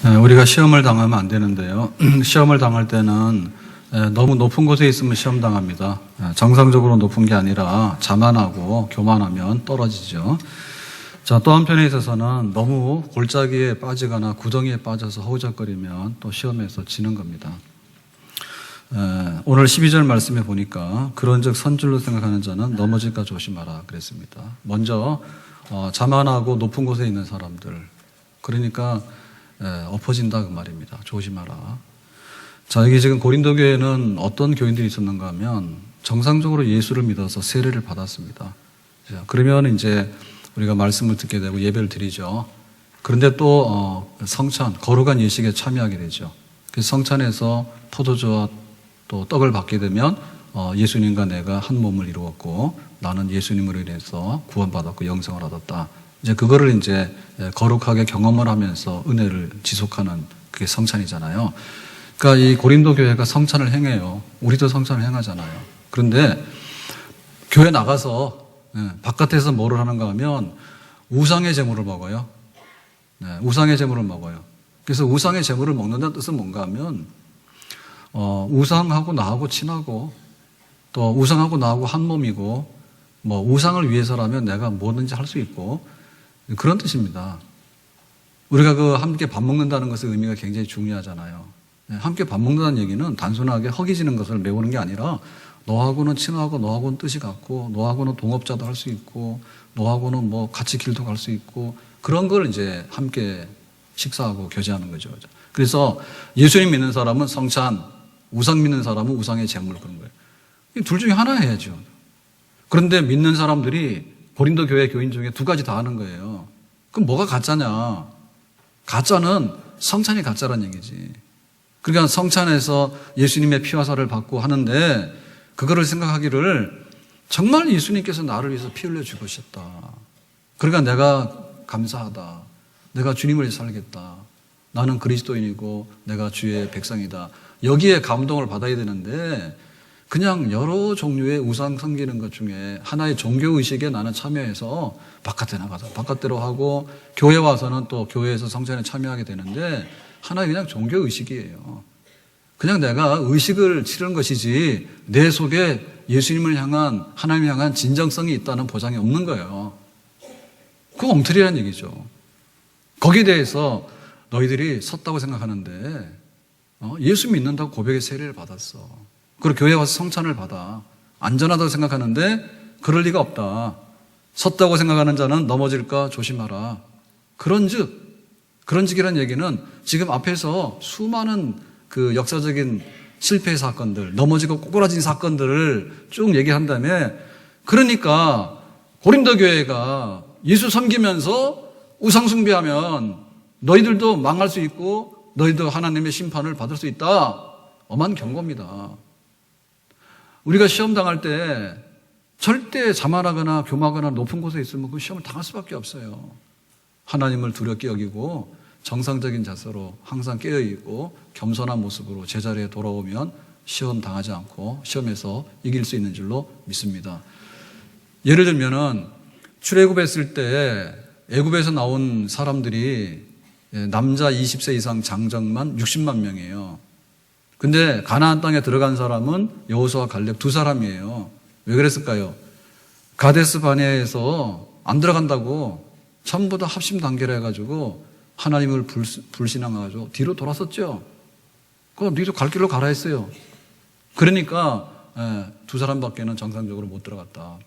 우리가 시험을 당하면 안 되는데요. 시험을 당할 때는 너무 높은 곳에 있으면 시험 당합니다. 정상적으로 높은 게 아니라 자만하고 교만하면 떨어지죠. 자, 또 한편에 있어서는 너무 골짜기에 빠지거나 구덩이에 빠져서 허우적거리면 또 시험에서 지는 겁니다. 오늘 12절 말씀에 보니까 그런즉 선줄로 생각하는 자는 넘어질까 조심하라 그랬습니다. 먼저 자만하고 높은 곳에 있는 사람들, 그러니까 엎어진다 그 말입니다. 조심하라. 자, 여기 지금 고린도 교회는 어떤 교인들이 있었는가 하면 정상적으로 예수를 믿어서 세례를 받았습니다. 자, 그러면 이제 우리가 말씀을 듣게 되고 예배를 드리죠. 그런데 또 성찬, 거룩한 예식에 참여하게 되죠. 그래서 성찬에서 포도주와 또 떡을 받게 되면 예수님과 내가 한 몸을 이루었고 나는 예수님으로 인해서 구원받았고 영생을 얻었다. 이제 그거를 이제 거룩하게 경험을 하면서 은혜를 지속하는 그게 성찬이잖아요. 그러니까 이 고린도 교회가 성찬을 행해요. 우리도 성찬을 행하잖아요. 그런데 교회 나가서 바깥에서 뭐를 하는가 하면 우상의 제물을 먹어요. 우상의 제물을 먹어요. 그래서 우상의 제물을 먹는다는 뜻은 뭔가 하면 우상하고 나하고 친하고 또 우상하고 나하고 한 몸이고 뭐 우상을 위해서라면 내가 뭐든지 할 수 있고 그런 뜻입니다. 우리가 그 함께 밥 먹는다는 것의 의미가 굉장히 중요하잖아요. 함께 밥 먹는다는 얘기는 단순하게 허기지는 것을 메우는 게 아니라 너하고는 친하고 너하고는 뜻이 같고 너하고는 동업자도 할 수 있고 너하고는 뭐 같이 길도 갈 수 있고 그런 걸 이제 함께 식사하고 교제하는 거죠. 그래서 예수님 믿는 사람은 성찬, 우상 믿는 사람은 우상의 제물 그런 거예요. 둘 중에 하나 해야죠. 그런데 믿는 사람들이 고린도 교회 교인 중에 두 가지 다 하는 거예요. 그럼 뭐가 가짜냐? 가짜는 성찬이 가짜란 얘기지. 그러니까 성찬에서 예수님의 피와 살을 받고 하는데 그거를 생각하기를 정말 예수님께서 나를 위해서 피 흘려 죽으셨다. 그러니까 내가 감사하다. 내가 주님을 위해서 살겠다. 나는 그리스도인이고 내가 주의 백성이다. 여기에 감동을 받아야 되는데 그냥 여러 종류의 우상 섬기는 것 중에 하나의 종교의식에 나는 참여해서 바깥에 나가서 바깥대로 하고 교회 와서는 또 교회에서 성찬에 참여하게 되는데 하나의 그냥 종교의식이에요. 그냥 내가 의식을 치르는 것이지 내 속에 예수님을 향한 하나님을 향한 진정성이 있다는 보장이 없는 거예요. 그거 엉터리라는 얘기죠. 거기에 대해서 너희들이 섰다고 생각하는데 예수 믿는다고 고백의 세례를 받았어. 그리고 교회 와서 성찬을 받아. 안전하다고 생각하는데 그럴 리가 없다. 섰다고 생각하는 자는 넘어질까 조심하라. 그런즉이라는 얘기는 지금 앞에서 수많은 그 역사적인 실패 사건들, 넘어지고 꼬꾸라진 사건들을 쭉 얘기한 다음에 그러니까 고린도 교회가 예수 섬기면서 우상 숭배하면 너희들도 망할 수 있고 너희도 하나님의 심판을 받을 수 있다. 엄한 경고입니다. 우리가 시험 당할 때 절대 자만하거나 교만하거나 높은 곳에 있으면 그 시험을 당할 수밖에 없어요. 하나님을 두렵게 여기고 정상적인 자세로 항상 깨어있고 겸손한 모습으로 제자리에 돌아오면 시험 당하지 않고 시험에서 이길 수 있는 줄로 믿습니다. 예를 들면은 출애굽했을 때 애굽에서 나온 사람들이 남자 20세 이상 장정만 60만 명이에요. 근데 가나안 땅에 들어간 사람은 여호수아 칼렙 두 사람이에요. 왜 그랬을까요? 가데스 바네아에서 안 들어간다고 전부 다 합심 단결 해가지고 하나님을 불신앙해가지고 뒤로 돌았었죠. 그럼 너희도 갈 길로 가라 했어요. 그러니까 두 사람밖에는 정상적으로 못 들어갔다.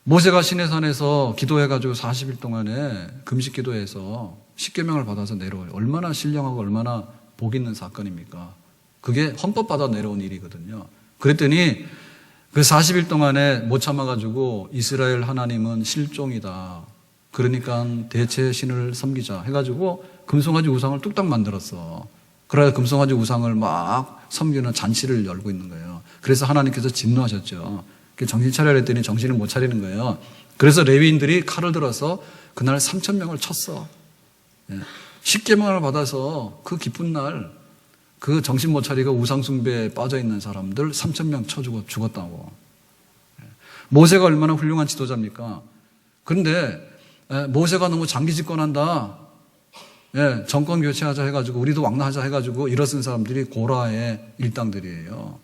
모세가 시내산에서 기도해가지고 40일 동안에 금식 기도해서 십계명을 받아서 내려와요. 얼마나 신령하고 얼마나 복 있는 사건입니까? 그게 헌법 받아 내려온 일이거든요. 그랬더니 그 40일 동안에 못 참아가지고 이스라엘 하나님은 실종이다. 그러니까 대체 신을 섬기자 해가지고 금송아지 우상을 뚝딱 만들었어. 그래서 금송아지 우상을 막 섬기는 잔치를 열고 있는 거예요. 그래서 하나님께서 진노하셨죠. 정신 차려야 했더니 정신을 못 차리는 거예요. 그래서 레위인들이 칼을 들어서 그날 3,000명을 쳤어. 십계명을 받아서 그 기쁜 날 그 정신 못 차리고 우상숭배에 빠져있는 사람들 3,000명 쳐주고 죽었다고. 모세가 얼마나 훌륭한 지도자입니까? 그런데 모세가 너무 장기 집권한다. 예, 정권 교체하자 해가지고 우리도 왕래하자 해가지고 일어선 사람들이 고라의 일당들이에요.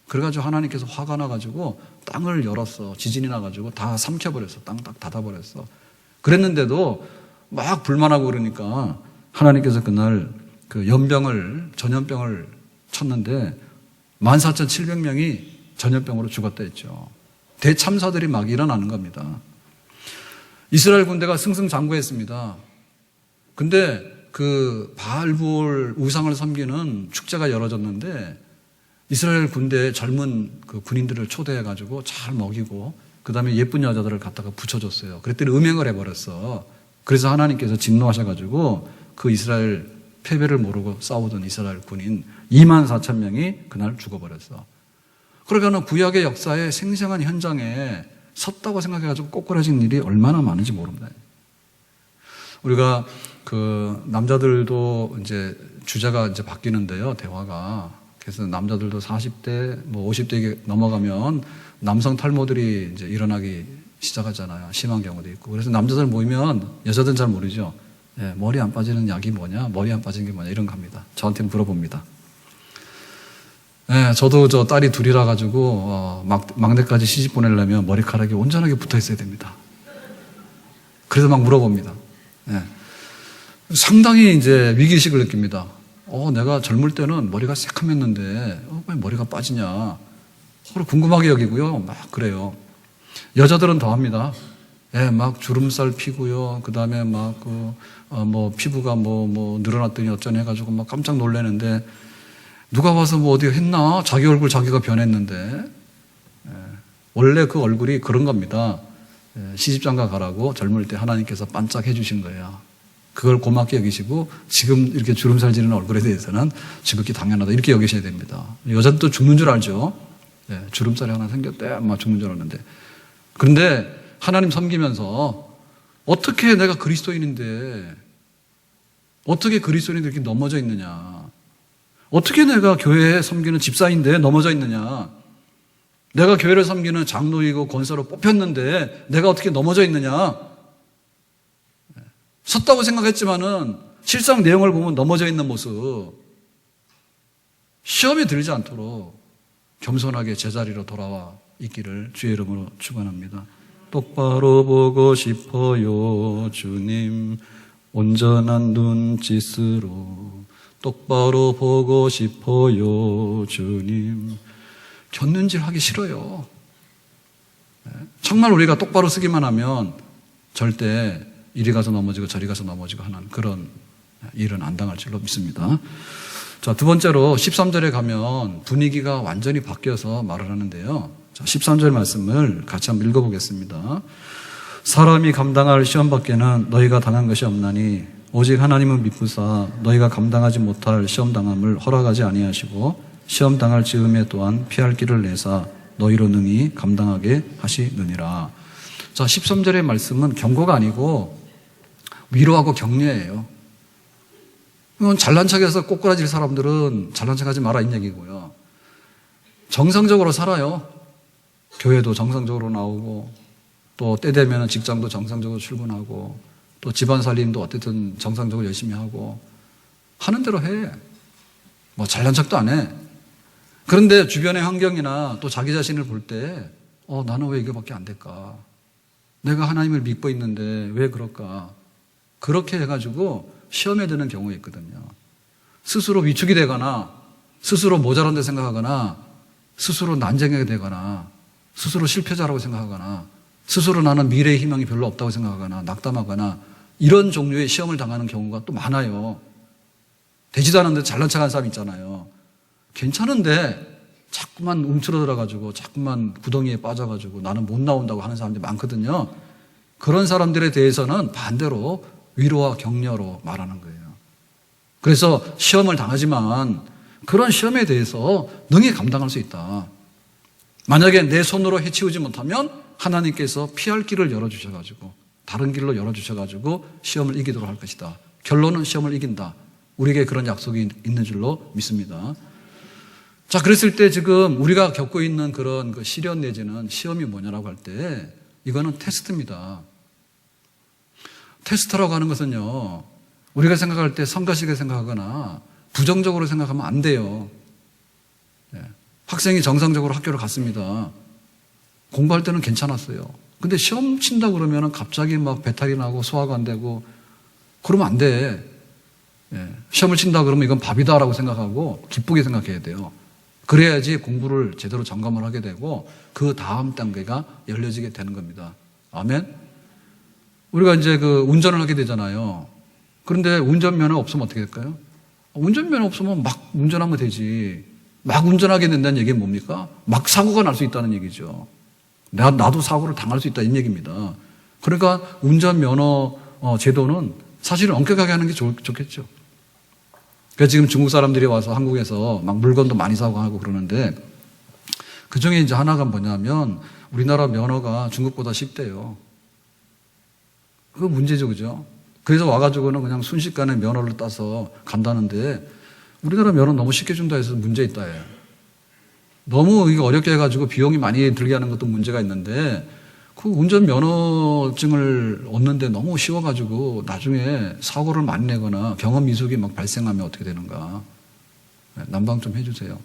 그래가지고 하나님께서 화가 나가지고 땅을 열었어. 지진이 나가지고 다 삼켜버렸어. 땅 딱 닫아버렸어. 그랬는데도 막 불만하고 그러니까 하나님께서 그날 그 전염병을 쳤는데 14,700명이 전염병으로 죽었다 했죠. 대참사들이 막 일어나는 겁니다. 이스라엘 군대가 승승장구했습니다. 근데 그 바알볼 우상을 섬기는 축제가 열어졌는데 이스라엘 군대의 젊은 그 군인들을 초대해가지고 잘 먹이고 그 다음에 예쁜 여자들을 갖다가 붙여줬어요. 그랬더니 음행을 해버렸어. 그래서 하나님께서 진노하셔가지고 그 이스라엘 패배를 모르고 싸우던 이스라엘 군인 24,000명이 그날 죽어버렸어. 그러니까 구약의 역사의 생생한 현장에 섰다고 생각해가지고 꼬꾸라진 일이 얼마나 많은지 모릅니다. 우리가 그 남자들도 이제 주제가 이제 바뀌는데요, 대화가. 그래서 남자들도 40대, 뭐 50대 넘어가면 남성 탈모들이 이제 일어나기 시작하잖아요. 심한 경우도 있고. 그래서 남자들 모이면 여자들은 잘 모르죠. 예, 머리 안 빠지는 약이 뭐냐? 머리 안 빠지는 게 뭐냐? 이런 거 합니다. 저한테 물어봅니다. 예, 저도 저 딸이 둘이라 가지고 막내까지 시집 보내려면 머리카락이 온전하게 붙어 있어야 됩니다. 그래서 막 물어봅니다. 예. 상당히 이제 위기의식을 느낍니다. 내가 젊을 때는 머리가 새카맸는데 왜 머리가 빠지냐? 서로 궁금하게 여기고요. 막 그래요. 여자들은 더 합니다. 예, 막 주름살 피고요. 그 다음에 막 피부가 늘어났더니 어쩌네 해가지고 막 깜짝 놀라는데 누가 와서 뭐 어디 했나? 자기 얼굴 자기가 변했는데. 예, 원래 그 얼굴이 그런 겁니다. 예, 시집장가 가라고 젊을 때 하나님께서 반짝해 주신 거예요. 그걸 고맙게 여기시고 지금 이렇게 주름살 지는 얼굴에 대해서는 지극히 당연하다 이렇게 여기셔야 됩니다. 여자도 죽는 줄 알죠. 예, 주름살이 하나 생겼대 아마 죽는 줄 알았는데 그런데 하나님 섬기면서 어떻게 내가 그리스도인인데 어떻게 그리스도인인데 이렇게 넘어져 있느냐, 어떻게 내가 교회에 섬기는 집사인데 넘어져 있느냐, 내가 교회를 섬기는 장로이고 권사로 뽑혔는데 내가 어떻게 넘어져 있느냐, 섰다고 생각했지만은 실상 내용을 보면 넘어져 있는 모습, 시험에 들지 않도록 겸손하게 제자리로 돌아와 있기를 주의 이름으로 축원합니다. 똑바로 보고 싶어요 주님, 온전한 눈짓으로 똑바로 보고 싶어요 주님. 곁눈질 하기 싫어요. 정말 우리가 똑바로 쓰기만 하면 절대 이리 가서 넘어지고 저리 가서 넘어지고 하는 그런 일은 안 당할 줄로 믿습니다. 자, 두 번째로 13절에 가면 분위기가 완전히 바뀌어서 말을 하는데요. 자, 13절 말씀을 같이 한번 읽어보겠습니다. 사람이 감당할 시험 밖에는 너희가 당한 것이 없나니 오직 하나님은 미쁘사 너희가 감당하지 못할 시험 당함을 허락하지 아니하시고 시험 당할 즈음에 또한 피할 길을 내사 너희로 능히 감당하게 하시느니라. 자, 13절의 말씀은 경고가 아니고 위로하고 격려예요. 잘난 척해서 꼬꾸라질 사람들은 잘난 척하지 마라 이 얘기고요. 정상적으로 살아요. 교회도 정상적으로 나오고 또 때 되면 직장도 정상적으로 출근하고 또 집안 살림도 어쨌든 정상적으로 열심히 하고 하는 대로 해. 뭐 잘난 척도 안 해. 그런데 주변의 환경이나 또 자기 자신을 볼 때 나는 왜 이거밖에 안 될까? 내가 하나님을 믿고 있는데 왜 그럴까? 그렇게 해가지고 시험에 드는 경우가 있거든요. 스스로 위축이 되거나 스스로 모자란 데 생각하거나 스스로 난쟁하게 되거나 스스로 실패자라고 생각하거나 스스로 나는 미래의 희망이 별로 없다고 생각하거나 낙담하거나 이런 종류의 시험을 당하는 경우가 또 많아요. 되지도 않은데 잘난 척하는 사람 있잖아요. 괜찮은데 자꾸만 움츠러들어가지고 자꾸만 구덩이에 빠져가지고 나는 못 나온다고 하는 사람들이 많거든요. 그런 사람들에 대해서는 반대로 위로와 격려로 말하는 거예요. 그래서 시험을 당하지만 그런 시험에 대해서 능히 감당할 수 있다. 만약에 내 손으로 해치우지 못하면 하나님께서 피할 길을 열어주셔가지고 다른 길로 열어주셔가지고 시험을 이기도록 할 것이다. 결론은 시험을 이긴다. 우리에게 그런 약속이 있는 줄로 믿습니다. 자, 그랬을 때 지금 우리가 겪고 있는 그런 그 시련 내지는 시험이 뭐냐라고 할 때 이거는 테스트입니다. 테스트라고 하는 것은요, 우리가 생각할 때 성가시게 생각하거나 부정적으로 생각하면 안 돼요. 예. 학생이 정상적으로 학교를 갔습니다. 공부할 때는 괜찮았어요. 근데 시험 친다 그러면 갑자기 막 배탈이 나고 소화가 안 되고 그러면 안 돼. 예. 시험을 친다 그러면 이건 밥이다라고 생각하고 기쁘게 생각해야 돼요. 그래야지 공부를 제대로 점검을 하게 되고 그 다음 단계가 열려지게 되는 겁니다. 아멘? 우리가 이제 그 운전을 하게 되잖아요. 그런데 운전면허 없으면 어떻게 될까요? 운전면허 없으면 막 운전하면 되지. 막 운전하게 된다는 얘기는 뭡니까? 막 사고가 날 수 있다는 얘기죠. 나도 사고를 당할 수 있다 이 얘기입니다. 그러니까 운전면허 제도는 사실은 엄격하게 하는 게 좋겠죠. 그래서 지금 중국 사람들이 와서 한국에서 막 물건도 많이 사고 하고 그러는데 그 중에 이제 하나가 뭐냐면 우리나라 면허가 중국보다 쉽대요. 그거 문제죠, 그죠? 그래서 와가지고는 그냥 순식간에 면허를 따서 간다는데 우리나라 면허 너무 쉽게 준다 해서 문제 있다 해요. 너무 이거 어렵게 해가지고 비용이 많이 들게 하는 것도 문제가 있는데 그 운전면허증을 얻는데 너무 쉬워가지고 나중에 사고를 많이 내거나 경험 미숙이 막 발생하면 어떻게 되는가. 난방 좀 해주세요.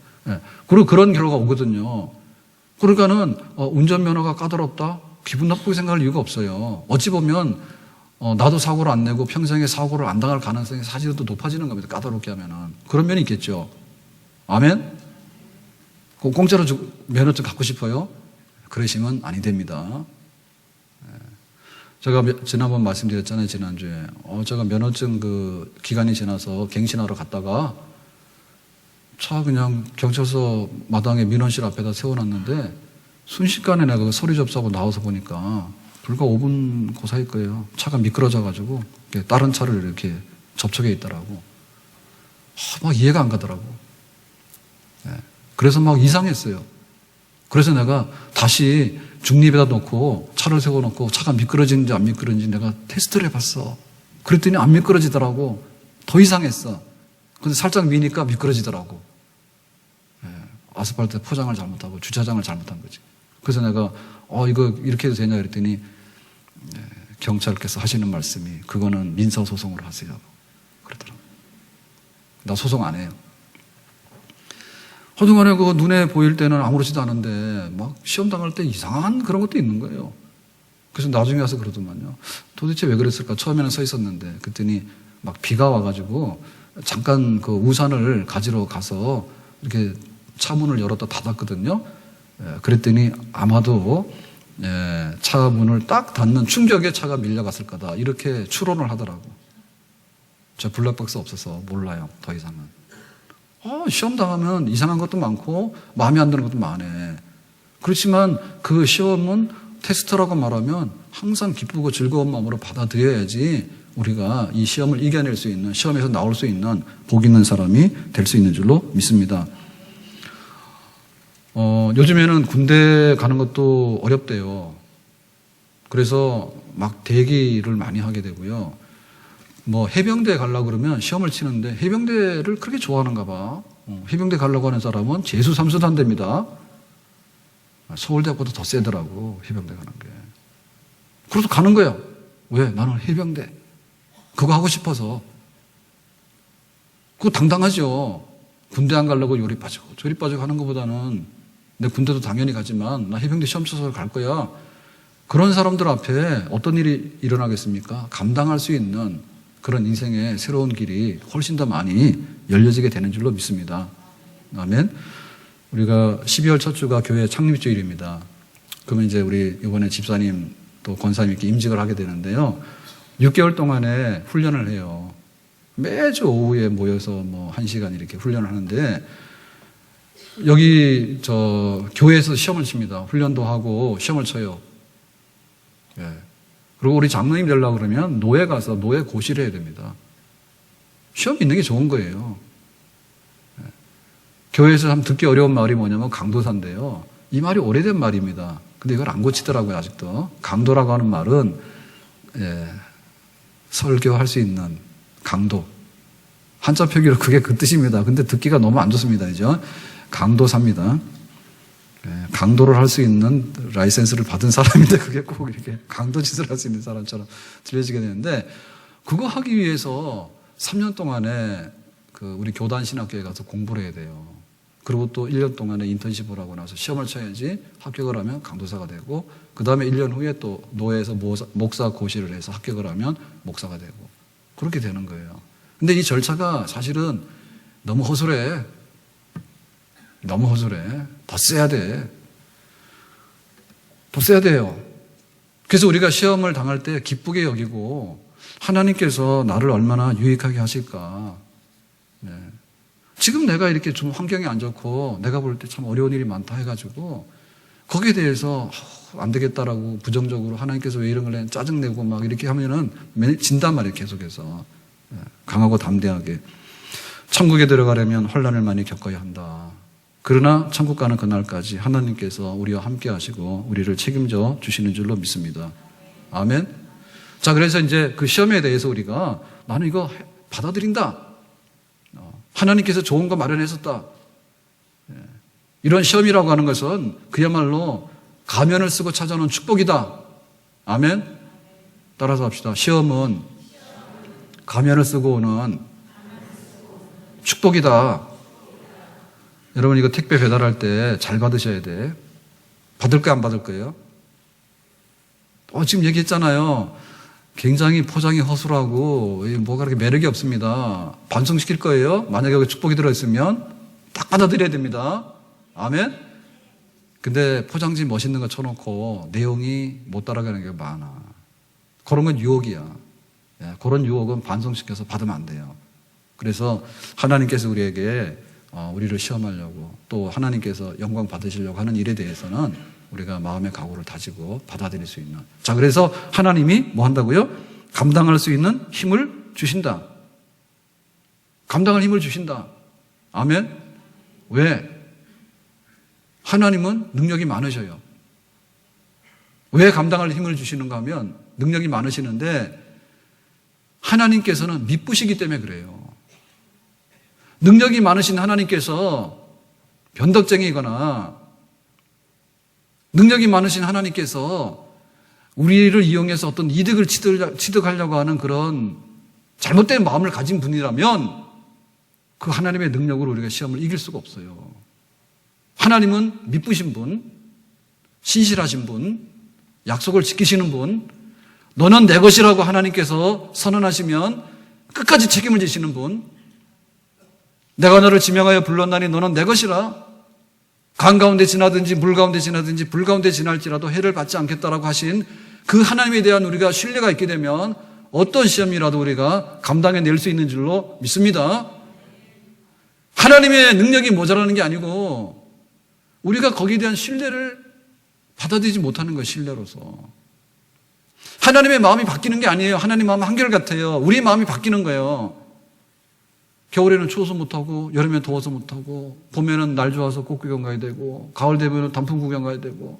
그리고 그런 결과가 오거든요. 그러니까는 운전면허가 까다롭다? 기분 나쁘게 생각할 이유가 없어요. 어찌 보면 나도 사고를 안 내고 평생에 사고를 안 당할 가능성이 사실은 또 높아지는 겁니다. 까다롭게 하면은. 그런 면이 있겠죠. 아멘? 공짜로 면허증 갖고 싶어요? 그러시면 아니 됩니다. 제가 지난번 말씀드렸잖아요, 지난주에. 제가 면허증 그 기간이 지나서 갱신하러 갔다가 차 그냥 경찰서 마당에 민원실 앞에다 세워놨는데 순식간에 내가 그 서류 접수하고 나와서 보니까 불과 5분 그 사이 거예요. 차가 미끄러져가지고 다른 차를 이렇게 접촉해 있더라고. 막 이해가 안 가더라고. 그래서 막 이상했어요. 그래서 내가 다시 중립에다 놓고 차를 세워놓고 차가 미끄러지는지 안 미끄러지는지 내가 테스트를 해봤어. 그랬더니 안 미끄러지더라고. 더 이상했어. 근데 살짝 미니까 미끄러지더라고. 아스팔트 포장을 잘못하고 주차장을 잘못한 거지. 그래서 내가 이거 이렇게 해도 되냐 그랬더니 경찰께서 하시는 말씀이 그거는 민사소송으로 하세요. 그러더라고. 나 소송 안 해요. 하여튼간에 그 눈에 보일 때는 아무렇지도 않은데 막 시험 당할 때 이상한 그런 것도 있는 거예요. 그래서 나중에 와서 그러더만요. 도대체 왜 그랬을까? 처음에는 서 있었는데 그랬더니 막 비가 와가지고 잠깐 그 우산을 가지러 가서 이렇게 차 문을 열었다 닫았거든요. 그랬더니 아마도 차 문을 딱 닫는 충격에 차가 밀려갔을 거다. 이렇게 추론을 하더라고. 저 블랙박스 없어서 몰라요. 더 이상은. 시험 당하면 이상한 것도 많고 마음에 안 드는 것도 많네. 그렇지만 그 시험은 테스트라고 말하면 항상 기쁘고 즐거운 마음으로 받아들여야지 우리가 이 시험을 이겨낼 수 있는, 시험에서 나올 수 있는 복 있는 사람이 될 수 있는 줄로 믿습니다. 요즘에는 군대 가는 것도 어렵대요. 그래서 막 대기를 많이 하게 되고요. 뭐 해병대 가려고 그러면 시험을 치는데 해병대를 그렇게 좋아하는가 봐. 해병대 가려고 하는 사람은 재수 삼수도 안 됩니다. 서울대학보다 더 세더라고 해병대 가는 게. 그래서 가는 거야. 왜? 나는 해병대 그거 하고 싶어서. 그거 당당하죠. 군대 안 가려고 요리 빠지고 저리 빠지고 하는 것보다는 내 군대도 당연히 가지만 나 해병대 시험 쳐서 갈 거야. 그런 사람들 앞에 어떤 일이 일어나겠습니까? 감당할 수 있는 그런 인생의 새로운 길이 훨씬 더 많이 열려지게 되는 줄로 믿습니다. 아멘. 우리가 12월 첫 주가 교회 창립주일입니다. 그러면 이제 우리 이번에 집사님 또 권사님 이렇게 임직을 하게 되는데요. 6개월 동안에 훈련을 해요. 매주 오후에 모여서 뭐 1시간 이렇게 훈련을 하는데 여기 교회에서 시험을 칩니다. 훈련도 하고 시험을 쳐요. 그리고 우리 장로님 되려고 그러면 노예 가서 노예 고시를 해야 됩니다. 시험 있는 게 좋은 거예요. 교회에서 참 듣기 어려운 말이 뭐냐면 강도사인데요. 이 말이 오래된 말입니다. 근데 이걸 안 고치더라고요, 아직도. 강도라고 하는 말은 설교할 수 있는 강도. 한자 표기로 그게 그 뜻입니다. 근데 듣기가 너무 안 좋습니다. 그죠? 강도사입니다. 강도를 할 수 있는 라이센스를 받은 사람인데 그게 꼭 이렇게 강도 짓을 할 수 있는 사람처럼 들려지게 되는데 그거 하기 위해서 3년 동안에 우리 교단 신학교에 가서 공부를 해야 돼요. 그리고 또 1년 동안에 인턴십을 하고 나서 시험을 쳐야지 합격을 하면 강도사가 되고, 그 다음에 1년 후에 또 노예에서 목사 고시를 해서 합격을 하면 목사가 되고, 그렇게 되는 거예요. 근데 이 절차가 사실은 너무 허술해. 너무 허술해. 더 써야 돼. 더 써야 돼요. 그래서 우리가 시험을 당할 때 기쁘게 여기고, 하나님께서 나를 얼마나 유익하게 하실까. 네. 지금 내가 이렇게 좀 환경이 안 좋고 내가 볼 때 참 어려운 일이 많다 해가지고 거기에 대해서 안 되겠다라고 부정적으로 하나님께서 왜 이런 걸 해 짜증내고 막 이렇게 하면은 진단 말이에요. 계속해서. 네. 강하고 담대하게. 천국에 들어가려면 환난을 많이 겪어야 한다. 그러나 천국 가는 그날까지 하나님께서 우리와 함께 하시고 우리를 책임져 주시는 줄로 믿습니다. 아멘. 자, 그래서 이제 그 시험에 대해서 우리가 나는 이거 받아들인다. 하나님께서 좋은 거 마련했었다. 이런 시험이라고 하는 것은 그야말로 가면을 쓰고 찾아오는 축복이다. 아멘. 따라서 합시다. 시험은 가면을 쓰고 오는 축복이다. 여러분 이거 택배 배달할 때 잘 받으셔야 돼. 받을 거야 안 받을 거예요? 지금 얘기했잖아요. 굉장히 포장이 허술하고 뭐가 그렇게 매력이 없습니다. 반성시킬 거예요. 만약에 여기 축복이 들어있으면 딱 받아들여야 됩니다. 아멘. 근데 포장지 멋있는 거 쳐놓고 내용이 못 따라가는 게 많아. 그런 건 유혹이야. 그런 유혹은 반성시켜서 받으면 안 돼요. 그래서 하나님께서 우리에게 우리를 시험하려고 또 하나님께서 영광 받으시려고 하는 일에 대해서는 우리가 마음의 각오를 다지고 받아들일 수 있는. 자, 그래서 하나님이 뭐 한다고요? 감당할 수 있는 힘을 주신다. 감당할 힘을 주신다. 아멘. 왜? 하나님은 능력이 많으셔요. 왜 감당할 힘을 주시는가 하면 능력이 많으시는데 하나님께서는 미쁘시기 때문에 그래요. 능력이 많으신 하나님께서 변덕쟁이거나 능력이 많으신 하나님께서 우리를 이용해서 어떤 이득을 취득하려고 하는 그런 잘못된 마음을 가진 분이라면 그 하나님의 능력으로 우리가 시험을 이길 수가 없어요. 하나님은 미쁘신 분, 신실하신 분, 약속을 지키시는 분, 너는 내 것이라고 하나님께서 선언하시면 끝까지 책임을 지시는 분, 내가 너를 지명하여 불렀나니 너는 내 것이라, 강 가운데 지나든지 물 가운데 지나든지 불 가운데 지날지라도 해를 받지 않겠다라고 하신 그 하나님에 대한 우리가 신뢰가 있게 되면 어떤 시험이라도 우리가 감당해낼 수 있는 줄로 믿습니다. 하나님의 능력이 모자라는 게 아니고 우리가 거기에 대한 신뢰를 받아들이지 못하는 거예요. 신뢰로서. 하나님의 마음이 바뀌는 게 아니에요. 하나님 마음은 한결같아요. 우리 마음이 바뀌는 거예요. 겨울에는 추워서 못하고 여름에 더워서 못하고 봄에는 날 좋아서 꽃구경 가야 되고 가을 되면 단풍 구경 가야 되고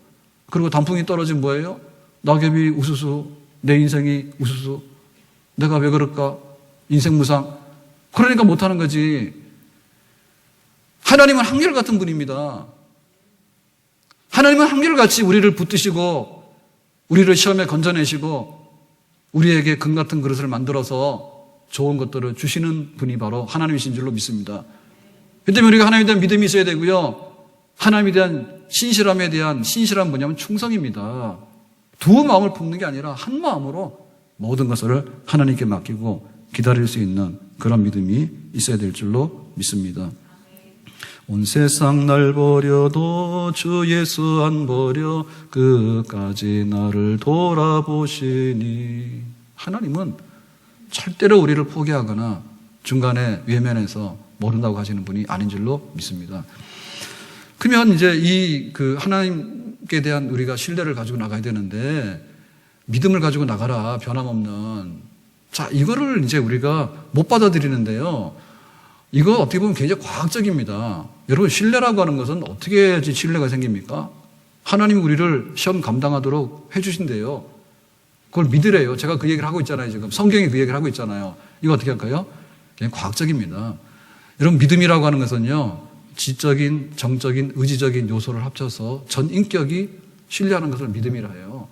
그리고 단풍이 떨어지면 뭐예요? 낙엽이 우수수, 내 인생이 우수수, 내가 왜 그럴까? 인생 무상. 그러니까 못하는 거지. 하나님은 한결같은 분입니다. 하나님은 한결같이 우리를 붙드시고 우리를 시험에 건져내시고 우리에게 금 같은 그릇을 만들어서 좋은 것들을 주시는 분이 바로 하나님이신 줄로 믿습니다. 그 때문에 우리가 하나님에 대한 믿음이 있어야 되고요. 하나님에 대한 신실함에 대한 신실한 뭐냐면 충성입니다. 두 마음을 품는 게 아니라 한 마음으로 모든 것을 하나님께 맡기고 기다릴 수 있는 그런 믿음이 있어야 될 줄로 믿습니다. 온 세상 날 버려도 주 예수 안 버려 끝까지 나를 돌아보시니. 하나님은 절대로 우리를 포기하거나 중간에 외면해서 모른다고 하시는 분이 아닌 줄로 믿습니다. 그러면 이제 이 하나님께 대한 우리가 신뢰를 가지고 나가야 되는데 믿음을 가지고 나가라 변함없는. 자, 이거를 이제 우리가 못 받아들이는데요. 이거 어떻게 보면 굉장히 과학적입니다. 여러분 신뢰라고 하는 것은 어떻게 해야지 신뢰가 생깁니까? 하나님이 우리를 시험 감당하도록 해주신대요. 그걸 믿으래요. 제가 그 얘기를 하고 있잖아요. 지금 성경이 그 얘기를 하고 있잖아요. 이거 어떻게 할까요? 그냥 과학적입니다. 여러분 믿음이라고 하는 것은요, 지적인, 정적인, 의지적인 요소를 합쳐서 전 인격이 신뢰하는 것을 믿음이라 해요.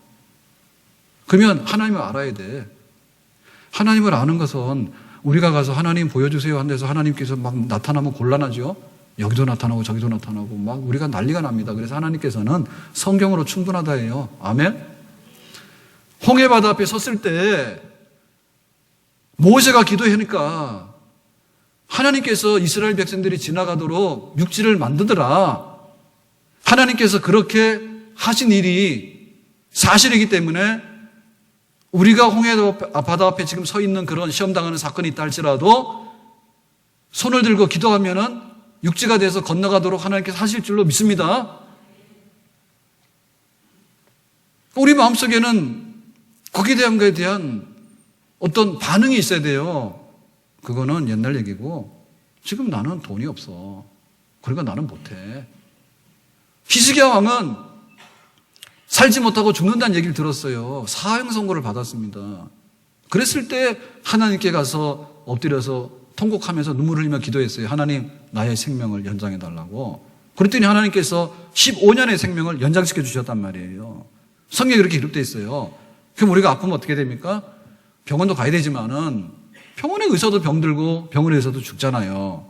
그러면 하나님을 알아야 돼. 하나님을 아는 것은 우리가 가서 하나님 보여주세요 한 데서 하나님께서 막 나타나면 곤란하죠. 여기도 나타나고 저기도 나타나고 막 우리가 난리가 납니다. 그래서 하나님께서는 성경으로 충분하다 해요. 아멘. 홍해바다 앞에 섰을 때 모세가 기도하니까 하나님께서 이스라엘 백성들이 지나가도록 육지를 만드더라. 하나님께서 그렇게 하신 일이 사실이기 때문에 우리가 홍해바다 앞에 지금 서 있는 그런 시험당하는 사건이 있다 할지라도 손을 들고 기도하면은 육지가 돼서 건너가도록 하나님께서 하실 줄로 믿습니다. 우리 마음속에는 거기에 대한 것에 대한 어떤 반응이 있어야 돼요. 그거는 옛날 얘기고 지금 나는 돈이 없어. 그러니까 나는 못해. 히스기야 왕은 살지 못하고 죽는다는 얘기를 들었어요. 사형 선고를 받았습니다. 그랬을 때 하나님께 가서 엎드려서 통곡하면서 눈물을 흘리며 기도했어요. 하나님, 나의 생명을 연장해 달라고. 그랬더니 하나님께서 15년의 생명을 연장시켜 주셨단 말이에요. 성경에 그렇게 기록되어 있어요. 그럼 우리가 아프면 어떻게 됩니까? 병원도 가야 되지만은 병원의 의사도 병들고 병원의 의사도 죽잖아요.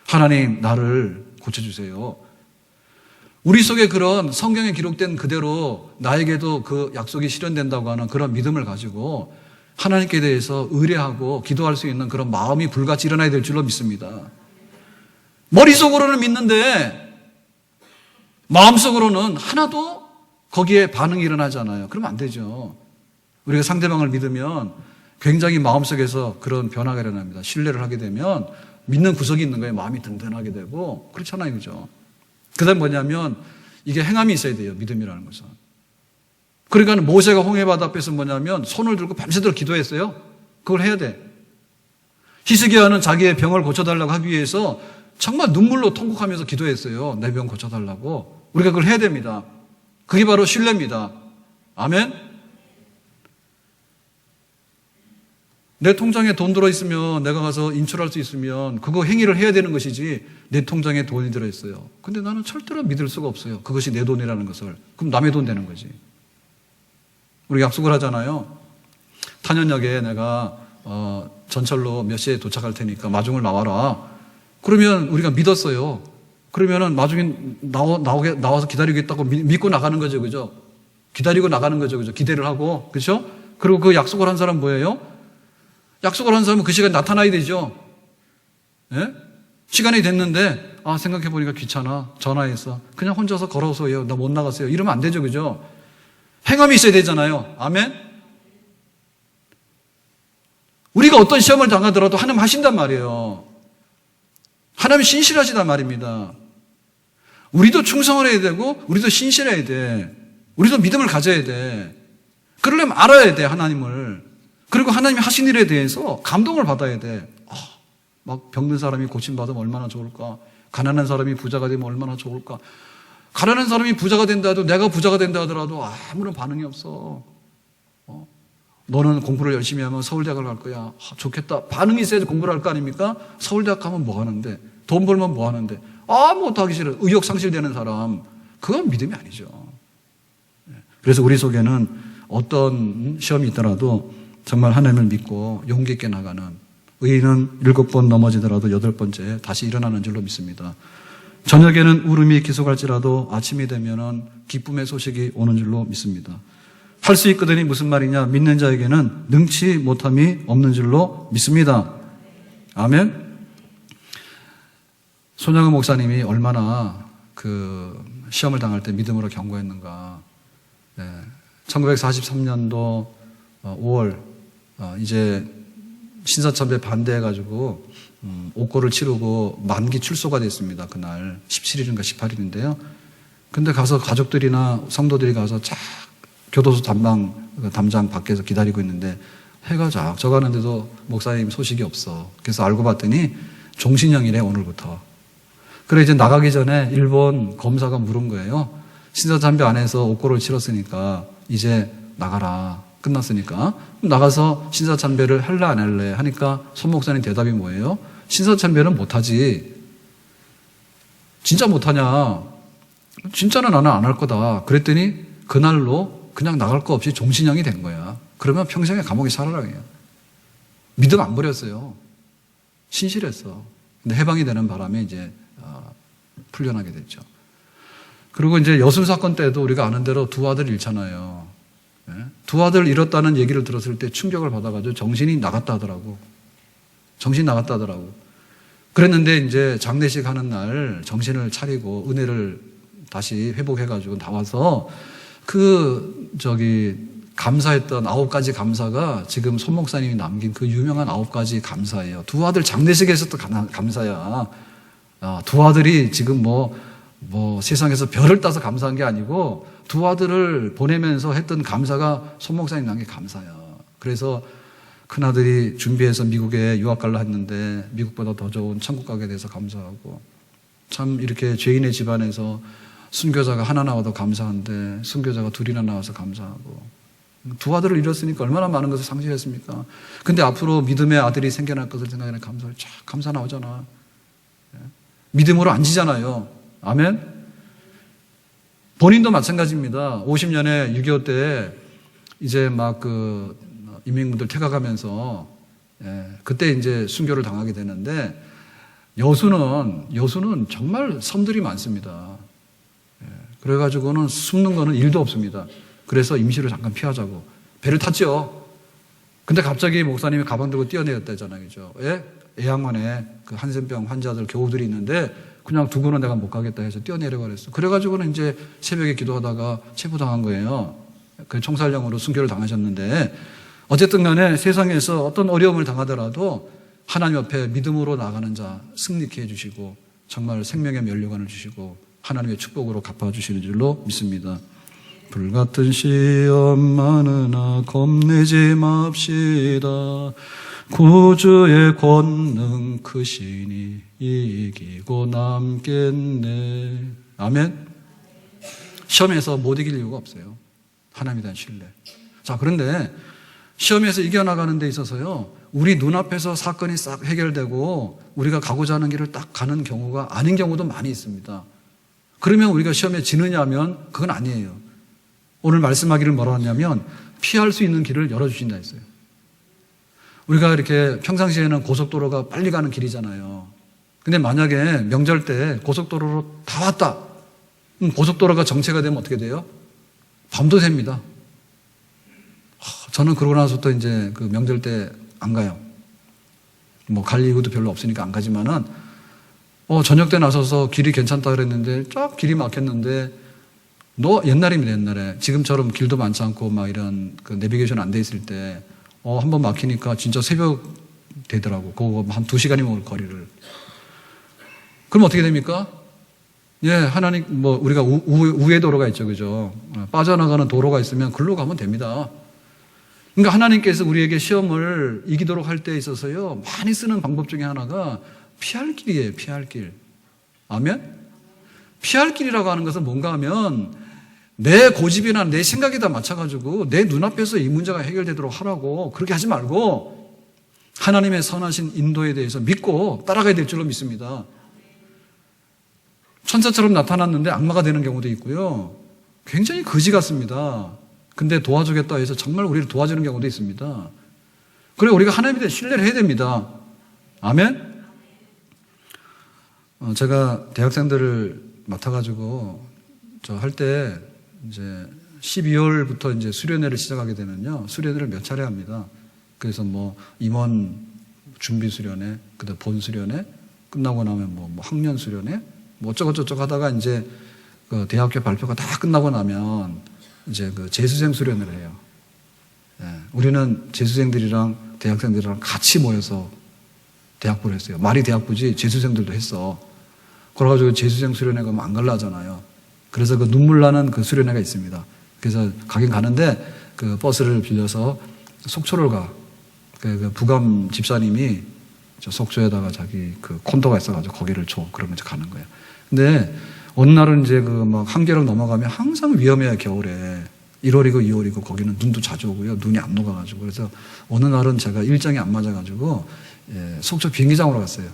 하나님, 나를 고쳐주세요. 우리 속에 그런 성경에 기록된 그대로 나에게도 그 약속이 실현된다고 하는 그런 믿음을 가지고 하나님께 대해서 의뢰하고 기도할 수 있는 그런 마음이 불같이 일어나야 될 줄로 믿습니다. 머릿속으로는 믿는데 마음속으로는 하나도 거기에 반응이 일어나지 않아요. 그러면 안 되죠. 우리가 상대방을 믿으면 굉장히 마음속에서 그런 변화가 일어납니다. 신뢰를 하게 되면 믿는 구석이 있는 거예요. 마음이 든든하게 되고. 그렇잖아요. 그죠? 그 다음 뭐냐면 이게 행함이 있어야 돼요. 믿음이라는 것은. 그러니까 모세가 홍해바다 앞에서 뭐냐면 손을 들고 밤새도록 기도했어요. 그걸 해야 돼. 히스기야는 자기의 병을 고쳐달라고 하기 위해서 정말 눈물로 통곡하면서 기도했어요. 내 병 고쳐달라고. 우리가 그걸 해야 됩니다. 그게 바로 신뢰입니다. 아멘? 내 통장에 돈 들어있으면 내가 가서 인출할 수 있으면 그거 행위를 해야 되는 것이지 내 통장에 돈이 들어있어요. 근데 나는 절대로 믿을 수가 없어요. 그것이 내 돈이라는 것을. 그럼 남의 돈 되는 거지. 우리 약속을 하잖아요. 탄현역에 내가 전철로 몇 시에 도착할 테니까 마중을 나와라. 그러면 우리가 믿었어요. 그러면은 마중에 나와서 기다리겠다고 믿고 나가는 거죠. 그죠? 기다리고 나가는 거죠. 그죠? 기대를 하고. 그렇죠? 그리고 그 약속을 한 사람 뭐예요? 약속을 한 사람은 그 시간에 나타나야 되죠. 예? 시간이 됐는데 생각해보니까 귀찮아. 전화해서 그냥 혼자서 걸어서 해요. 나 못 나갔어요. 이러면 안 되죠. 그죠? 행함이 있어야 되잖아요. 아멘? 우리가 어떤 시험을 당하더라도 하나님 하신단 말이에요. 하나님 신실하시단 말입니다. 우리도 충성을 해야 되고 우리도 신실해야 돼. 우리도 믿음을 가져야 돼. 그러려면 알아야 돼. 하나님을. 그리고 하나님이 하신 일에 대해서 감동을 받아야 돼. 막 병든 사람이 고침받으면 얼마나 좋을까? 가난한 사람이 부자가 되면 얼마나 좋을까? 가난한 사람이 부자가 된다 해도 내가 부자가 된다 하더라도 아무런 반응이 없어. 너는 공부를 열심히 하면 서울대학을 갈 거야. 좋겠다. 반응이 있어야지 공부를 할 거 아닙니까? 서울대학 가면 뭐 하는데? 돈 벌면 뭐 하는데? 아무것도 하기 싫어. 의욕 상실되는 사람. 그건 믿음이 아니죠. 그래서 우리 속에는 어떤 시험이 있더라도 정말 하나님을 믿고 용기 있게 나가는 의인은 7번 넘어지더라도 8번째 다시 일어나는 줄로 믿습니다. 저녁에는 울음이 기속할지라도 아침이 되면은 기쁨의 소식이 오는 줄로 믿습니다. 할 수 있거든이 무슨 말이냐? 믿는 자에게는 능치 못함이 없는 줄로 믿습니다. 아멘. 손양은 목사님이 얼마나 그 시험을 당할 때 믿음으로 경고했는가. 1943년도 5월 이제 신사참배 반대해가지고 옥고를 치르고 만기 출소가 됐습니다. 그날 17일인가 18일인데요. 근데 가서 가족들이나 성도들이 가서 쫙 교도소 담장 밖에서 기다리고 있는데 해가 쫙 져가는데도 목사님 소식이 없어. 그래서 알고 봤더니 종신형이래 오늘부터. 그래 이제 나가기 전에 일본 검사가 물은 거예요. 신사참배 안에서 옥고를 치렀으니까 이제 나가라. 끝났으니까. 나가서 신사참배를 할래 안 할래 하니까 손 목사님 대답이 뭐예요? 신사참배는 못하지. 진짜 못하냐? 진짜는 나는 안 할 거다. 그랬더니 그날로 그냥 나갈 거 없이 종신형이 된 거야. 그러면 평생에 감옥에 살아라. 믿음 안 버렸어요. 신실했어. 근데 해방이 되는 바람에 이제 풀려나게 됐죠. 그리고 이제 여순 사건 때도 우리가 아는 대로 두 아들 잃잖아요. 예? 두 아들 잃었다는 얘기를 들었을 때 충격을 받아가지고 정신이 나갔다 하더라고. 정신이 나갔다 하더라고. 그랬는데 이제 장례식 하는 날 정신을 차리고 은혜를 다시 회복해가지고 나와서 감사했던 9가지 감사가 지금 손 목사님이 남긴 그 유명한 9가지 감사예요. 두 아들 장례식에서도 감사야. 두 아들이 지금 세상에서 별을 따서 감사한 게 아니고 두 아들을 보내면서 했던 감사가 손 목사님 남긴 감사야. 그래서 큰아들이 준비해서 미국에 유학 갈라 했는데 미국보다 더 좋은 천국 가게 돼서 감사하고, 참 이렇게 죄인의 집안에서 순교자가 하나 나와도 감사한데 순교자가 둘이나 나와서 감사하고, 두 아들을 잃었으니까 얼마나 많은 것을 상실했습니까? 근데 앞으로 믿음의 아들이 생겨날 것을 생각하는 감사 나오잖아. 믿음으로 안 지잖아요. 아멘? 본인도 마찬가지입니다. 50년에 6.25 때 이제 인민군들 퇴각하면서 그때 이제 순교를 당하게 되는데, 여수는 정말 섬들이 많습니다. 그래가지고는 숨는 거는 일도 없습니다. 그래서 임시로 잠깐 피하자고 배를 탔죠. 근데 갑자기 목사님이 가방 들고 뛰어내렸다잖아요. 그죠? 애양원에 그 한센병 환자들 교우들이 있는데 그냥 두고는 내가 못 가겠다 해서 뛰어내려버렸어. 그래가지고는 이제 새벽에 기도하다가 체포당한 거예요. 그 총살령으로 순교를 당하셨는데, 어쨌든 간에 세상에서 어떤 어려움을 당하더라도 하나님 앞에 믿음으로 나가는 자 승리케 해주시고 정말 생명의 면류관을 주시고 하나님의 축복으로 갚아주시는 줄로 믿습니다. 불같은 시험 많으나 겁내지 맙시다. 구주의 권능 크시니 이기고 남겠네. 아멘. 시험에서 못 이길 이유가 없어요. 하나님에 대한 신뢰. 자, 그런데 시험에서 이겨나가는 데 있어서요, 우리 눈앞에서 사건이 싹 해결되고 우리가 가고자 하는 길을 딱 가는 경우가 아닌 경우도 많이 있습니다. 그러면 우리가 시험에 지느냐 하면 그건 아니에요. 오늘 말씀하기를 뭐라 하냐면 피할 수 있는 길을 열어주신다 했어요. 우리가 이렇게 평상시에는 고속도로가 빨리 가는 길이잖아요. 근데 만약에 명절 때 고속도로로 다 왔다. 고속도로가 정체가 되면 어떻게 돼요? 밤도 셉니다. 저는 그러고 나서부터 이제 그 명절 때 안 가요. 갈 이유도 별로 없으니까 안 가지만은, 저녁 때 나서서 길이 괜찮다 그랬는데 쫙 길이 막혔는데, 옛날입니다, 옛날에. 지금처럼 길도 많지 않고 이런 그 내비게이션 안 돼 있을 때, 한번 막히니까 진짜 새벽 되더라고. 그거 한 2시간이 먹을 거리를. 그럼 어떻게 됩니까? 하나님, 우리가 우회 도로가 있죠, 그죠? 빠져나가는 도로가 있으면 글로 가면 됩니다. 그러니까 하나님께서 우리에게 시험을 이기도록 할 때 있어서요, 많이 쓰는 방법 중에 하나가 피할 길이에요, 피할 길. 아멘? 피할 길이라고 하는 것은 뭔가 하면 내 고집이나 내 생각에다 맞춰가지고 내 눈앞에서 이 문제가 해결되도록 하라고, 그렇게 하지 말고 하나님의 선하신 인도에 대해서 믿고 따라가야 될 줄로 믿습니다. 천사처럼 나타났는데 악마가 되는 경우도 있고요, 굉장히 거지 같습니다. 근데 도와주겠다 해서 정말 우리를 도와주는 경우도 있습니다. 그래, 우리가 하나님에 대해 신뢰를 해야 됩니다. 아멘? 제가 대학생들을 맡아가지고 할 때 이제 12월부터 이제 수련회를 시작하게 되면요, 수련회를 몇 차례 합니다. 그래서 임원 준비 수련회, 그다음 본 수련회, 끝나고 나면 학년 수련회, 어쩌고저쩌고 하다가 이제 그 대학교 발표가 다 끝나고 나면 이제 그 재수생 수련회를 해요. 우리는 재수생들이랑 대학생들이랑 같이 모여서 대학부를 했어요. 말이 대학부지 재수생들도 했어. 그래가지고 재수생 수련회 가면 안 갈라 하잖아요. 그래서 그 눈물 나는 그 수련회가 있습니다. 그래서 가긴 가는데 그 버스를 빌려서 속초를 가. 그 부감 집사님이 저 속초에다가 자기 그 콘도가 있어가지고 거기를 줘. 그러면 이제 가는 거예요. 근데 어느 날은 이제 한계를 넘어가면 항상 위험해요, 겨울에. 1월이고 2월이고 거기는 눈도 자주 오고요. 눈이 안 녹아가지고. 그래서 어느 날은 제가 일정이 안 맞아가지고 속초 비행기장으로 갔어요.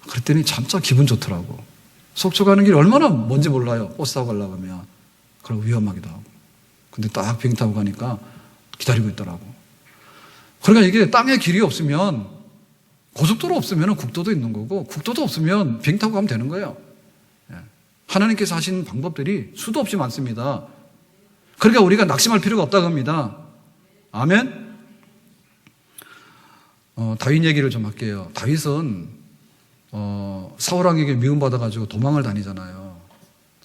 그랬더니 진짜 기분 좋더라고. 속초 가는 길이 얼마나 먼지 몰라요. 버스 타고 가려고 하면. 그리고 위험하기도 하고. 근데 딱 비행기 타고 가니까 기다리고 있더라고. 그러니까 이게 땅에 길이 없으면, 고속도로 없으면 국도도 있는 거고, 국도도 없으면 비행 타고 가면 되는 거예요. 하나님께서 하신 방법들이 수도 없이 많습니다. 그러니까 우리가 낙심할 필요가 없다고 합니다. 아멘? 다윗 얘기를 좀 할게요. 다윗은 사울왕에게 미움받아가지고 도망을 다니잖아요.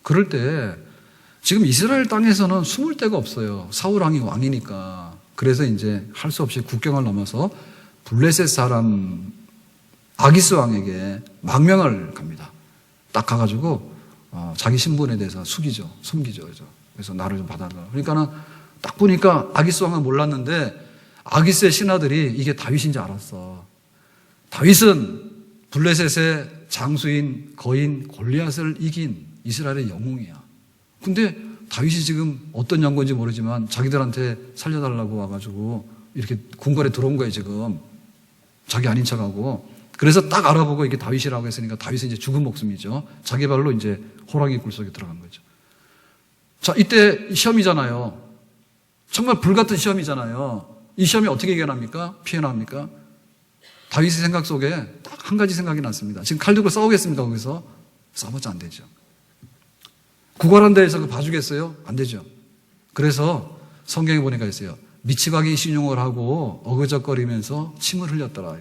그럴 때 지금 이스라엘 땅에서는 숨을 데가 없어요. 사울왕이 왕이니까. 그래서 이제 할 수 없이 국경을 넘어서 블레셋 사람 아기스 왕에게 망명을 갑니다. 딱 가가지고 자기 신분에 대해서 숨기죠. 그래서 나를 좀 받아라. 그러니까는 딱 보니까 아기스 왕은 몰랐는데 아기스의 신하들이 이게 다윗인지 알았어. 다윗은 블레셋의 장수인 거인 골리앗을 이긴 이스라엘의 영웅이야. 근데 다윗이 지금 어떤 연고인지 모르지만 자기들한테 살려달라고 와가지고 이렇게 궁궐에 들어온 거예요, 지금. 자기 아닌 척하고. 그래서 딱 알아보고 이게 다윗이라고 했으니까 다윗은 이제 죽은 목숨이죠. 자기 발로 이제 호랑이 굴 속에 들어간 거죠. 자, 이때 시험이잖아요. 정말 불같은 시험이잖아요. 이 시험이 어떻게 이겨납니까? 피해납니까? 다윗의 생각 속에 딱 한 가지 생각이 났습니다. 지금 칼 들고 싸우겠습니까? 거기서? 싸워봤자 안 되죠. 구걸한 데에서 그 봐주겠어요? 안 되죠. 그래서 성경에 보니까 있어요. 미치광이 신용을 하고 어그적거리면서 침을 흘렸더라.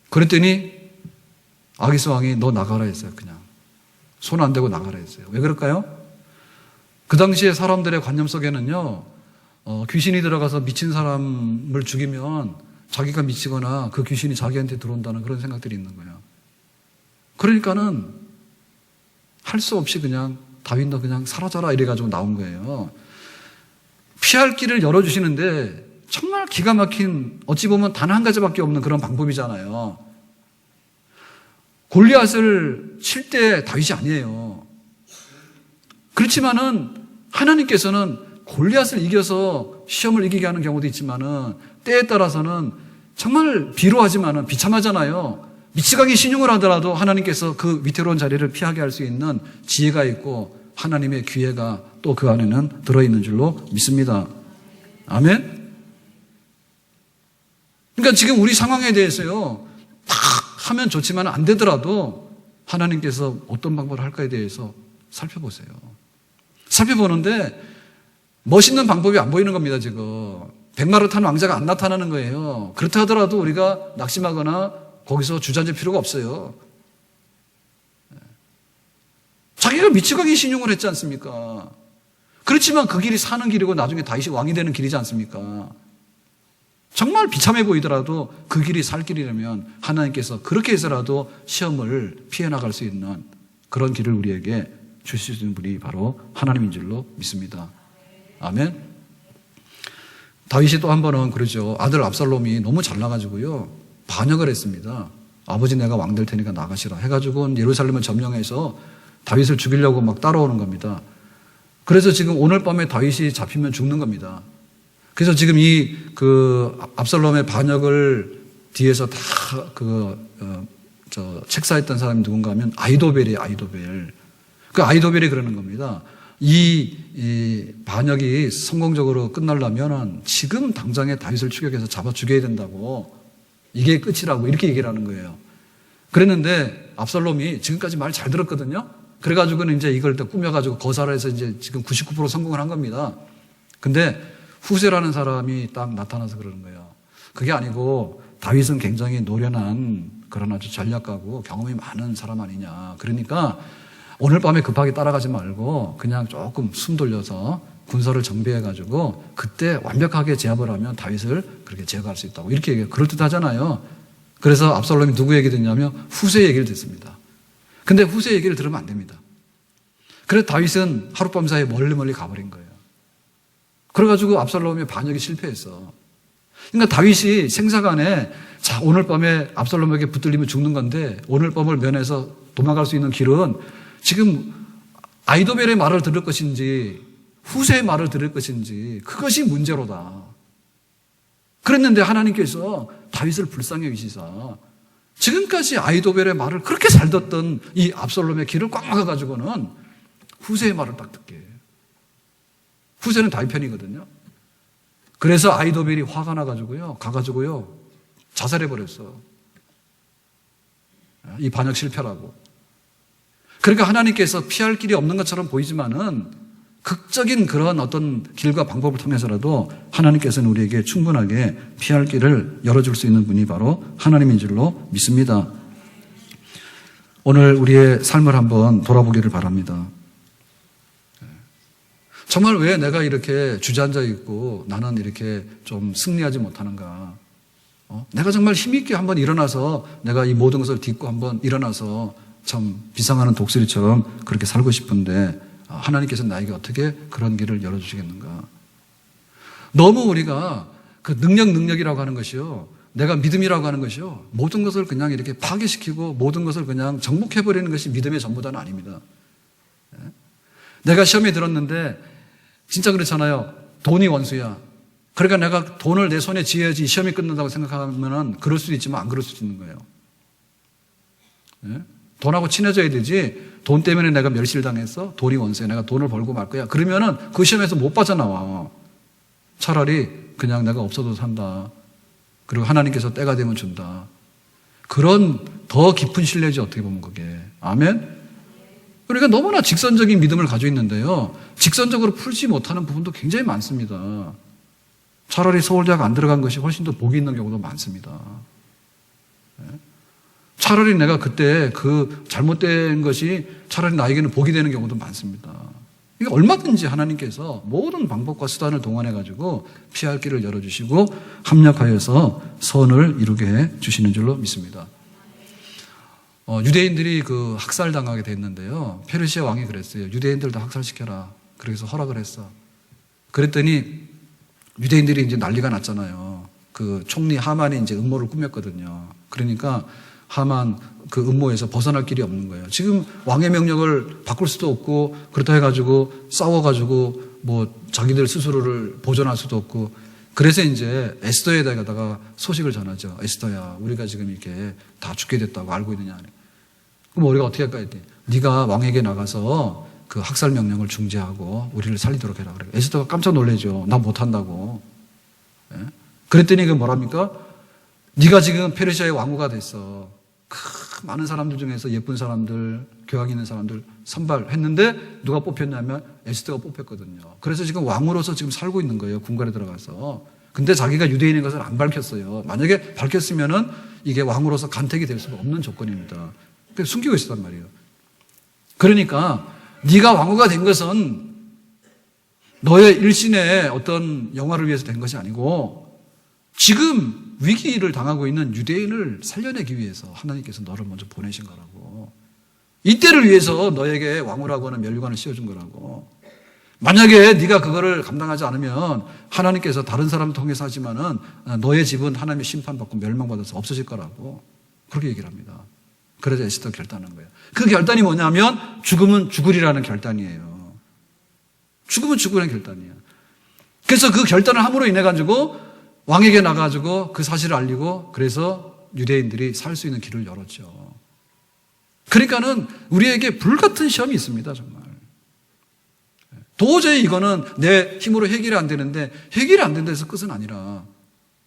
그랬더니 아기스 왕이 너 나가라 했어요. 그냥 손 안 대고 나가라 했어요. 왜 그럴까요? 그 당시에 사람들의 관념 속에는요, 귀신이 들어가서 미친 사람을 죽이면 자기가 미치거나 그 귀신이 자기한테 들어온다는 그런 생각들이 있는 거예요. 그러니까는 할 수 없이 그냥 다윗 너 그냥 사라져라 이래가지고 나온 거예요. 피할 길을 열어주시는데 정말 기가 막힌, 어찌 보면 단 한 가지밖에 없는 그런 방법이잖아요. 골리앗을 칠 때 다윗이 아니에요. 그렇지만은 하나님께서는 골리앗을 이겨서 시험을 이기게 하는 경우도 있지만은 때에 따라서는 정말 비루하지만은 비참하잖아요. 미치광이 신용을 하더라도 하나님께서 그 위태로운 자리를 피하게 할 수 있는 지혜가 있고 하나님의 기회가 또 그 안에는 들어있는 줄로 믿습니다. 아멘? 그러니까 지금 우리 상황에 대해서요, 막 하면 좋지만 안 되더라도 하나님께서 어떤 방법을 할까에 대해서 살펴보세요. 살펴보는데 멋있는 방법이 안 보이는 겁니다, 지금. 백마를 탄 왕자가 안 나타나는 거예요. 그렇다 하더라도 우리가 낙심하거나 거기서 주저앉을 필요가 없어요. 자기가 미치광이 신용을 했지 않습니까? 그렇지만 그 길이 사는 길이고 나중에 다윗이 왕이 되는 길이지 않습니까? 정말 비참해 보이더라도 그 길이 살 길이라면 하나님께서 그렇게 해서라도 시험을 피해 나갈 수 있는 그런 길을 우리에게 주실 수 있는 분이 바로 하나님인 줄로 믿습니다. 아멘. 다윗이 또 한 번은 그러죠. 아들 압살롬이 너무 잘나가지고요, 반역을 했습니다. 아버지 내가 왕 될 테니까 나가시라 해가지고 예루살렘을 점령해서 다윗을 죽이려고 막 따라오는 겁니다. 그래서 지금 오늘 밤에 다윗이 잡히면 죽는 겁니다. 그래서 지금 압살롬의 반역을 뒤에서 다 책사했던 사람이 누군가 하면 아히도벨이에요, 아히도벨. 그 아히도벨이 그러는 겁니다. 이 반역이 성공적으로 끝나려면 지금 당장에 다윗을 추격해서 잡아 죽여야 된다고, 이게 끝이라고 이렇게 얘기를 하는 거예요. 그랬는데 압살롬이 지금까지 말 잘 들었거든요. 그래가지고는 이제 이걸 또 꾸며가지고 거사를 해서 이제 지금 99% 성공을 한 겁니다. 근데 후세라는 사람이 딱 나타나서 그러는 거예요. 그게 아니고 다윗은 굉장히 노련한 그런 아주 전략가고 경험이 많은 사람 아니냐. 그러니까 오늘 밤에 급하게 따라가지 말고 그냥 조금 숨 돌려서 군사를 정비해가지고 그때 완벽하게 제압을 하면 다윗을 그렇게 제거할 수 있다고 이렇게 얘기해요. 그럴듯하잖아요. 그래서 압살롬이 누구 얘기 듣냐면 후세 얘기를 듣습니다. 근데 후세 얘기를 들으면 안 됩니다. 그래서 다윗은 하룻밤 사이에 멀리 가버린 거예요. 그래가지고 압살롬의 반역이 실패했어. 그러니까 다윗이 생사간에 자, 오늘 밤에 압살롬에게 붙들리면 죽는 건데 오늘 밤을 면해서 도망갈 수 있는 길은 지금 아히도벨의 말을 들을 것인지 후세의 말을 들을 것인지 그것이 문제로다. 그랬는데 하나님께서 다윗을 불쌍히 여기시사 지금까지 아히도벨의 말을 그렇게 잘 듣던 이 압살롬의 길을 꽉 막아가지고는 후세의 말을 딱 듣게 해요. 후세는 다윗 편이거든요. 그래서 아이도벨이 화가 나가지고요, 가가지고요, 자살해버렸어. 이 반역 실패라고. 그러니까 하나님께서 피할 길이 없는 것처럼 보이지만은 극적인 그런 어떤 길과 방법을 통해서라도 하나님께서는 우리에게 충분하게 피할 길을 열어줄 수 있는 분이 바로 하나님인 줄로 믿습니다. 오늘 우리의 삶을 한번 돌아보기를 바랍니다. 정말 왜 내가 이렇게 주저앉아 있고 나는 이렇게 좀 승리하지 못하는가? 내가 정말 힘있게 한번 일어나서 내가 이 모든 것을 딛고 한번 일어나서 참 비상하는 독수리처럼 그렇게 살고 싶은데 하나님께서 나에게 어떻게 그런 길을 열어주시겠는가? 너무 우리가 그 능력이라고 하는 것이요, 내가 믿음이라고 하는 것이요, 모든 것을 그냥 이렇게 파괴시키고 모든 것을 그냥 정복해버리는 것이 믿음의 전부다는 아닙니다. 내가 시험에 들었는데 진짜 그렇잖아요. 돈이 원수야. 그러니까 내가 돈을 내 손에 쥐어야지 시험이 끝난다고 생각하면 그럴 수도 있지만 안 그럴 수도 있는 거예요. 돈하고 친해져야 되지, 돈 때문에 내가 멸실당했어? 돈이 원수야. 내가 돈을 벌고 말 거야. 그러면은 그 시험에서 못 빠져나와. 차라리 그냥 내가 없어도 산다. 그리고 하나님께서 때가 되면 준다. 그런 더 깊은 신뢰지 어떻게 보면 그게. 아멘? 그러니까 너무나 직선적인 믿음을 가지고 있는데요, 직선적으로 풀지 못하는 부분도 굉장히 많습니다. 차라리 서울대학 안 들어간 것이 훨씬 더 복이 있는 경우도 많습니다. 차라리 내가 그때 그 잘못된 것이 차라리 나에게는 복이 되는 경우도 많습니다. 이게 얼마든지 하나님께서 모든 방법과 수단을 동원해가지고 피할 길을 열어주시고 합력하여서 선을 이루게 해 주시는 줄로 믿습니다. 유대인들이 그 학살당하게 됐는데요, 페르시아 왕이 그랬어요. 유대인들 다 학살시켜라. 그래서 허락을 했어. 그랬더니 유대인들이 이제 난리가 났잖아요. 그 총리 하만이 이제 음모를 꾸몄거든요. 그러니까 하만 그 음모에서 벗어날 길이 없는 거예요. 지금 왕의 명령을 바꿀 수도 없고, 그렇다 해가지고 싸워가지고 뭐 자기들 스스로를 보존할 수도 없고, 그래서 이제 에스더에다가 소식을 전하죠. 에스더야, 우리가 지금 이렇게 다 죽게 됐다고 알고 있느냐. 그럼 우리가 어떻게 할까 했더니, 네가 왕에게 나가서 그 학살 명령을 중지하고 우리를 살리도록 해라. 그래요. 에스더가 깜짝 놀라죠. 나 못한다고. 그랬더니 그 뭐랍니까? 네가 지금 페르시아의 왕후가 됐어. 많은 사람들 중에서 예쁜 사람들, 교양 있는 사람들 선발했는데 누가 뽑혔냐면 에스더가 뽑혔거든요. 그래서 지금 왕으로서 지금 살고 있는 거예요. 궁궐에 들어가서. 근데 자기가 유대인인 것을 안 밝혔어요. 만약에 밝혔으면은 이게 왕으로서 간택이 될 수가 없는 조건입니다. 그래서 숨기고 있었단 말이에요. 그러니까 네가 왕후가 된 것은 너의 일신의 어떤 영화를 위해서 된 것이 아니고 지금 위기를 당하고 있는 유대인을 살려내기 위해서 하나님께서 너를 먼저 보내신 거라고. 이때를 위해서 너에게 왕후라고 하는 면류관을 씌워준 거라고. 만약에 네가 그거를 감당하지 않으면 하나님께서 다른 사람을 통해서 하지만은 너의 집은 하나님의 심판받고 멸망받아서 없어질 거라고. 그렇게 얘기를 합니다. 그래서 에스더 결단한 거예요. 그 결단이 뭐냐면 죽으면 죽으리라는 결단이에요. 죽으면 죽으라는 결단이에요. 그래서 그 결단을 함으로 인해 가지고 왕에게 나가지고 그 사실을 알리고, 그래서 유대인들이 살 수 있는 길을 열었죠. 그러니까는 우리에게 불같은 시험이 있습니다, 정말. 도저히 이거는 내 힘으로 해결이 안 되는데, 해결이 안 된다 해서 끝은 아니라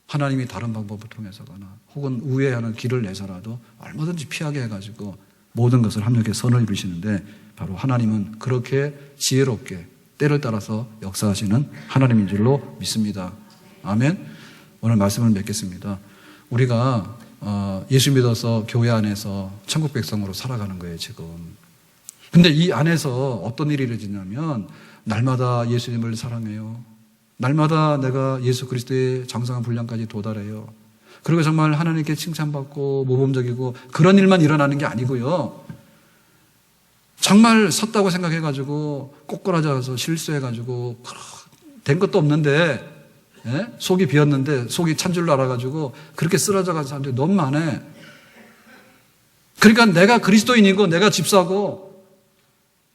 하나님이 다른 방법을 통해서거나 혹은 우회하는 길을 내서라도 얼마든지 피하게 해가지고 모든 것을 합력해 선을 이루시는데, 바로 하나님은 그렇게 지혜롭게 때를 따라서 역사하시는 하나님인 줄로 믿습니다. 아멘. 오늘 말씀을 맺겠습니다. 우리가 예수 믿어서 교회 안에서 천국 백성으로 살아가는 거예요, 지금. 근데 이 안에서 어떤 일이 이루어지냐면 날마다 예수님을 사랑해요. 날마다 내가 예수 그리스도의 장성한 분량까지 도달해요. 그리고 정말 하나님께 칭찬받고 모범적이고 그런 일만 일어나는 게 아니고요. 정말 섰다고 생각해가지고 꼬꾸라져서 실수해가지고 된 것도 없는데, 속이 비었는데 속이 찬 줄 알아가지고 그렇게 쓰러져가는 사람들이 너무 많아. 그러니까 내가 그리스도인이고 내가 집사고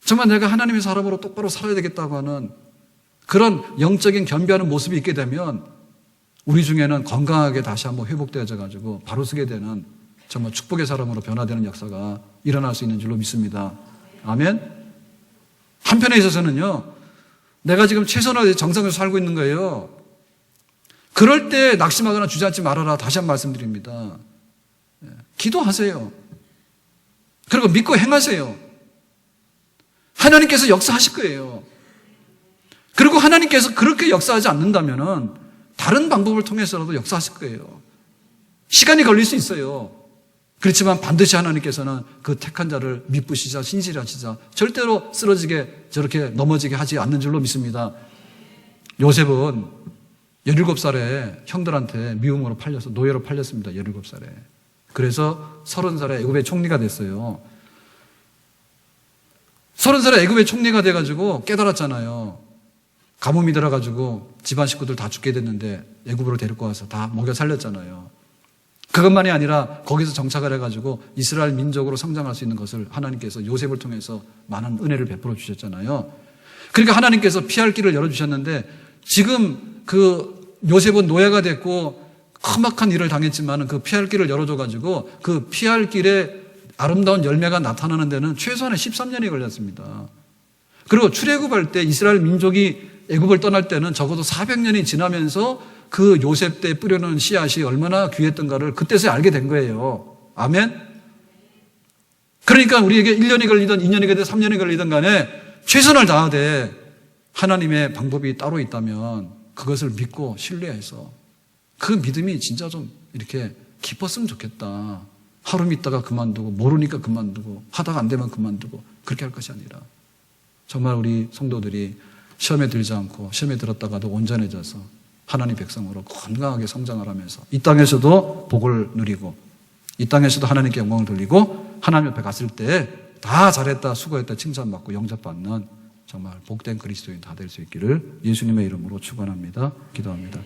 정말 내가 하나님의 사람으로 똑바로 살아야 되겠다고 하는 그런 영적인 겸비하는 모습이 있게 되면 우리 중에는 건강하게 다시 한번 회복되어져가지고 바로 서게 되는 정말 축복의 사람으로 변화되는 역사가 일어날 수 있는 줄로 믿습니다. 아멘. 한편에 있어서는요, 내가 지금 최선을 정상에서 살고 있는 거예요. 그럴 때 낙심하거나 주저앉지 말아라. 다시 한번 말씀드립니다. 기도하세요. 그리고 믿고 행하세요. 하나님께서 역사하실 거예요. 그리고 하나님께서 그렇게 역사하지 않는다면 다른 방법을 통해서라도 역사하실 거예요. 시간이 걸릴 수 있어요. 그렇지만 반드시 하나님께서는 그 택한 자를 믿으시자 신실하시자 절대로 쓰러지게 저렇게 넘어지게 하지 않는 줄로 믿습니다. 요셉은 17살에 형들한테 미움으로 팔려서 노예로 팔렸습니다. 17살에. 그래서 30살에 애굽의 총리가 됐어요. 30살에 애굽의 총리가 돼가지고 깨달았잖아요. 가뭄이 들어가지고 집안 식구들 다 죽게 됐는데 애굽으로 데리고 와서 다 먹여 살렸잖아요. 그것만이 아니라 거기서 정착을 해가지고 이스라엘 민족으로 성장할 수 있는 것을 하나님께서 요셉을 통해서 많은 은혜를 베풀어 주셨잖아요. 그러니까 하나님께서 피할 길을 열어주셨는데 지금 그 요셉은 노예가 됐고 험악한 일을 당했지만 그 피할 길을 열어줘가지고 그 피할 길에 아름다운 열매가 나타나는 데는 최소한 13년이 걸렸습니다. 그리고 출애굽할 때 이스라엘 민족이 애굽을 떠날 때는 적어도 400년이 지나면서 그 요셉 때 뿌려놓은 씨앗이 얼마나 귀했던가를 그때서야 알게 된 거예요. 아멘? 그러니까 우리에게 1년이 걸리든 2년이 걸리든 3년이 걸리든 간에 최선을 다하되 하나님의 방법이 따로 있다면 그것을 믿고 신뢰해서 그 믿음이 진짜 좀 이렇게 깊었으면 좋겠다. 하루 믿다가 그만두고 모르니까 그만두고 하다가 안 되면 그만두고 그렇게 할 것이 아니라 정말 우리 성도들이 시험에 들지 않고 시험에 들었다가도 온전해져서 하나님 백성으로 건강하게 성장을 하면서 이 땅에서도 복을 누리고 이 땅에서도 하나님께 영광을 돌리고 하나님 옆에 갔을 때 다 잘했다 수고했다 칭찬받고 영접받는 정말 복된 그리스도인 다 될 수 있기를 예수님의 이름으로 축원합니다. 기도합니다.